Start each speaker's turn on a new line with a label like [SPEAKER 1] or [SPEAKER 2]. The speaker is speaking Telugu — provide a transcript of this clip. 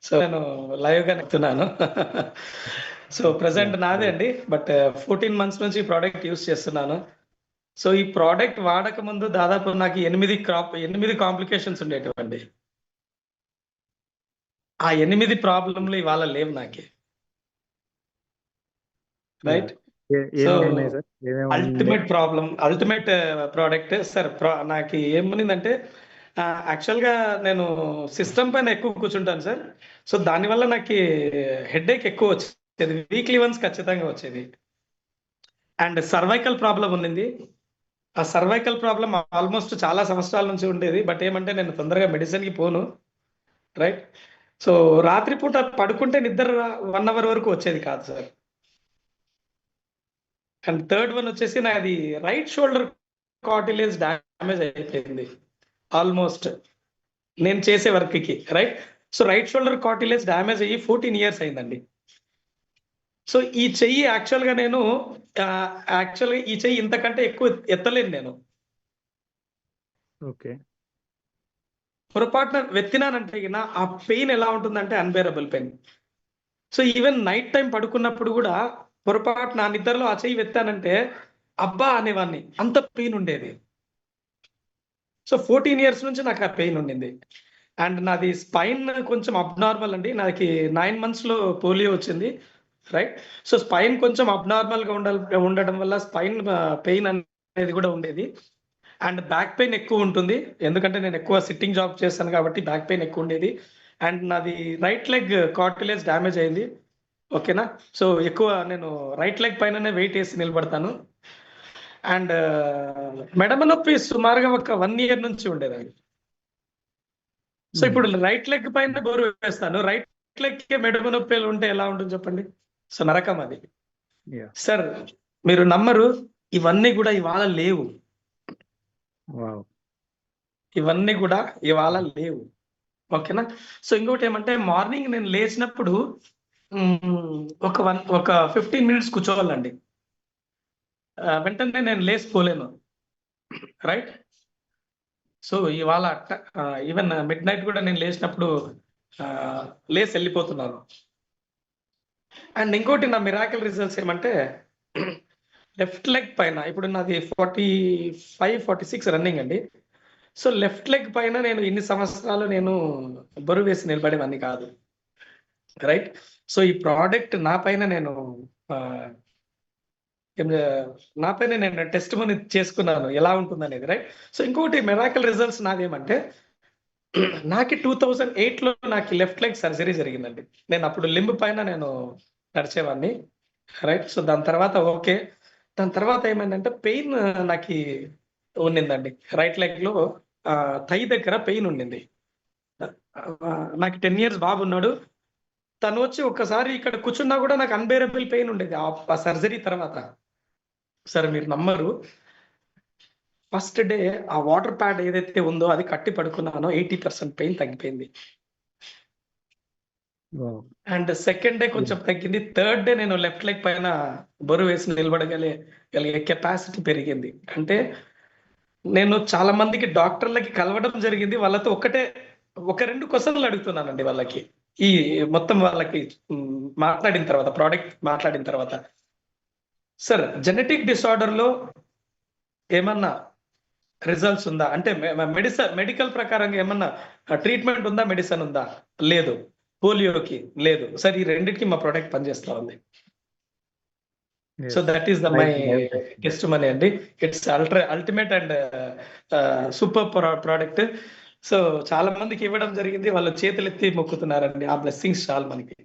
[SPEAKER 1] సో నేను లైవ్ గా చెప్తున్నాను. సో ప్రెసెంట్ నాదే అండి, బట్ 14 months నుంచి ఈ ప్రోడక్ట్ యూస్ చేస్తున్నాను. సో ఈ ప్రోడక్ట్ వాడక ముందు దాదాపు నాకు 8 కాంప్లికేషన్స్ ఉండేటివండి. ఆ 8 ప్రాబ్లంలు ఇవాళ లేవు నాకే. Right. So ultimate product sir. నాకు ఏముందంటే యాక్చువల్గా నేను సిస్టమ్ పైన ఎక్కువ కూర్చుంటాను సార్. సో దానివల్ల నాకు హెడేక్ ఎక్కువ వచ్చేది, వీక్లీ వన్స్ ఖచ్చితంగా వచ్చేది. అండ్ సర్వైకల్ ప్రాబ్లం ఉంది. ఆ సర్వైకల్ ప్రాబ్లం ఆల్మోస్ట్ చాలా సంవత్సరాల నుంచి ఉండేది. బట్ ఏమంటే నేను తొందరగా మెడిసిన్కి పోను. రైట్. సో రాత్రిపూట పడుకుంటే నిద్ర 1 hour వరకు వచ్చేది కాదు సార్. అండ్ థర్డ్ వన్ వచ్చేసి నాది రైట్ షోల్డర్ కార్టిలేజ్ డ్యామేజ్ అయిపోయింది ఆల్మోస్ట్ నేను చేసే వర్క్కి. Right. So right shoulder cartilage damage అయ్యి 14 years అయిందండి. సో ఈ చెయ్యి యాక్చువల్గా ఈ చెయ్యి ఇంతకంటే ఎక్కువ ఎత్తలేను నేను.
[SPEAKER 2] ఓకే.
[SPEAKER 1] పొరపాటున వెత్తినానంటే ఆ పెయిన్ ఎలా ఉంటుందంటే unbearable pain. So even night time పడుకున్నప్పుడు కూడా పొరపాటు నా నిద్రలో ఆ చెయ్యి వెత్తానంటే అబ్బా అనేవాడిని, అంత పెయిన్ ఉండేది. సో 14 years నుంచి నాకు ఆ పెయిన్ ఉండింది. అండ్ నాది స్పైన్ కొంచెం అబ్నార్మల్ అండి. నాకు 9 months లో పోలియో వచ్చింది. రైట్. సో స్పైన్ కొంచెం అబ్నార్మల్గా ఉండడం వల్ల స్పైన్ పెయిన్ అనేది కూడా ఉండేది. అండ్ బ్యాక్ పెయిన్ ఎక్కువ ఉంటుంది, ఎందుకంటే నేను ఎక్కువ సిట్టింగ్ జాబ్ చేస్తాను కాబట్టి బ్యాక్ పెయిన్ ఎక్కువ ఉండేది. అండ్ నాది రైట్ లెగ్ కార్టిలేజ్ డ్యామేజ్ అయింది. ఓకేనా. సో ఎక్కువ నేను రైట్ లెగ్ పైననే వెయిట్ వేసి నిలబడతాను. అండ్ మెడమ నొప్పి సుమారుగా ఒక 1 year నుంచి ఉండేదండి. సో ఇప్పుడు రైట్ లెగ్ పైన బోరు వేస్తాను, రైట్ లెగ్ మెడమ నొప్పి ఉంటే ఎలా ఉంటుంది చెప్పండి. సో నరకం అది. సార్ మీరు నమ్మరు, ఇవన్నీ కూడా ఇవాళ లేవు. ఇవన్నీ కూడా ఇవాళ లేవు. ఓకేనా. సో ఇంకోటి ఏమంటే మార్నింగ్ నేను లేచినప్పుడు ఒక 15 minutes కూర్చోవాలండి, వెంటనే నేను లేచిపోలేను. రైట్. సో ఇవాళ ఈవెన్ మిడ్ నైట్ కూడా నేను లేచినప్పుడు లేచి వెళ్ళిపోతున్నాను. అండ్ ఇంకోటి నా మిరాకిల్ రిజల్ట్స్ ఏమంటే లెఫ్ట్ లెగ్ పైన ఇప్పుడు నాది 45-46 రన్నింగ్ అండి. సో లెఫ్ట్ లెగ్ పైన నేను ఇన్ని సంవత్సరాలు నేను బరువు వేసి నిలబడేవన్నీ కాదు. రైట్. సో ఈ ప్రోడక్ట్ నా పైన నేను టెస్ట్ మనీ చేసుకున్నాను ఎలా ఉంటుంది అనేది. రైట్. సో ఇంకోటి మిరాకిల్ రిజల్ట్స్ నాదేమంటే నాకు 2008లో నాకు లెఫ్ట్ లెగ్ సర్జరీ జరిగిందండి. నేను అప్పుడు లింబ్ పైన నేను నడిచేవాడిని. రైట్. సో దాని తర్వాత ఏమైందంటే పెయిన్ నాకు ఉండిందండి. రైట్ లెగ్ లో థై దగ్గర పెయిన్ ఉండింది. నాకు 10 years బాబు ఉన్నాడు. తను వచ్చి ఒక్కసారి ఇక్కడ కూర్చున్నా కూడా నాకు అన్బేరబుల్ పెయిన్ ఉండేది ఆ సర్జరీ తర్వాత. సరే మీరు నమ్మరు, ఫస్ట్ డే ఆ వాటర్ ప్యాడ్ ఏదైతే ఉందో అది కట్టి పడుకున్నానో 80% పెయిన్ తగ్గిపోయింది. అండ్ సెకండ్ డే కొంచెం తగ్గింది. థర్డ్ డే నేను లెఫ్ట్ లెగ్ పైన బరువు వేసి నిలబడగలిగే కెపాసిటీ పెరిగింది. అంటే నేను చాలా మందికి డాక్టర్లకి కలవడం జరిగింది. వాళ్ళతో ఒక 2 questions అడుగుతున్నానండి వాళ్ళకి, ఈ మొత్తం వాళ్ళకి మాట్లాడిన తర్వాత, ప్రోడక్ట్ మాట్లాడిన తర్వాత, సార్ జెనెటిక్ డిసార్డర్లో ఏమన్నా రిజల్ట్స్ ఉందా అంటే మెడికల్ ప్రకారంగా ఏమన్నా ట్రీట్మెంట్ ఉందా, మెడిసిన్ ఉందా? లేదు. పోలియోకి లేదు. సార్ ఈ రెండింటికి మా ప్రోడక్ట్ పనిచేస్తా ఉంది. So that is my testimony అండి. It's ultimate and super product. So చాలా మందికి ఇవ్వడం జరిగింది, వాళ్ళు చేతులెత్తి మొక్కుతున్నారండి. ఆ బ్లెస్సింగ్స్ చాలు మనకి.